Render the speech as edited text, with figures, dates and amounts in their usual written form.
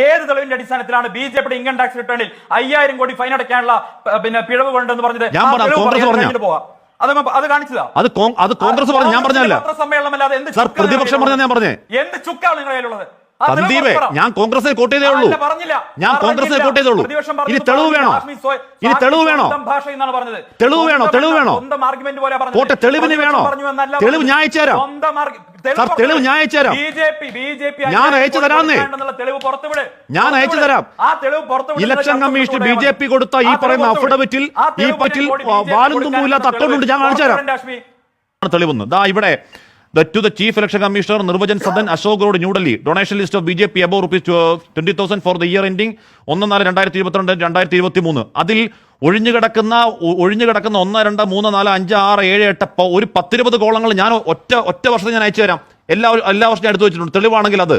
ഏത് തെളിവിന്റെ അടിസ്ഥാനത്തിലാണ് ബിജെപിയുടെ ഇൻകം ടാക്സ് റിട്ടേണിൽ 5000 കോടി ഫൈൻ അടയ്ക്കാനുള്ള പിഴവ് കൊണ്ടെന്ന് പറഞ്ഞത്? അത് കാണിച്ചതാ? അത് കോൺഗ്രസ് പറഞ്ഞു, ഞാൻ പറഞ്ഞല്ല. പത്രസമ്മേളനമല്ലാതെ പ്രതിപക്ഷം പറഞ്ഞ ഞാൻ പറഞ്ഞേ. എന്ത് ചുക്കാണ് നിങ്ങളുടെ കയ്യിലുള്ളത്? സന്ദീപേ, ഞാൻ കോൺഗ്രസിനെ കോട്ട് ചെയ്തേ ഉള്ളൂ. ഞാൻ കോൺഗ്രസിനെ കോട്ട് ചെയ്തേ ഉള്ളൂ. ഇനി തെളിവ് വേണോ? ഇനി തെളിവ് വേണോ? തെളിവ് വേണോ? തെളിവ് വേണോ? കോട്ടെ, തെളിവിന് വേണോ? തെളിവ് ഞാൻ അയച്ചു തരാം. സാർ, തെളിവ് ഞാൻ അയച്ചു തരാം. ഞാൻ അയച്ചു തരാന്നേ. ഞാൻ അയച്ചു തരാം. ഇലക്ഷൻ കമ്മീഷൻ BJP കൊടുത്ത ഈ പറയുന്ന അഫിഡവിറ്റിൽ ഈ പറ്റിൽ വാലും തുമ്പുമില്ലാത്ത അക്കൗണ്ട് ഞാൻ കാണിച്ചു തരാം. തെളിവൊന്ന് ദാ ഇവിടെ. To the Chief Election Commissioner Nirvajan Sadan, Ashok Road, New Delhi. Donation list of BJP above ₹20,000 for the year ending 1/4/2022-2023. അതിൽ ഒഴിഞ്ഞു കിടക്കുന്ന 1, 2, 3, 4, 5, 6, 7, 8 ഒരു 10-20 കോളങ്ങൾ ഞാൻ ഒറ്റ വർഷത്തിൽ ഞാൻ അയച്ചു തരാം. എല്ലാ വർഷവും ഞാൻ എടുത്തു വെച്ചിട്ടുണ്ട്. തെളിവാണെങ്കിൽ അത്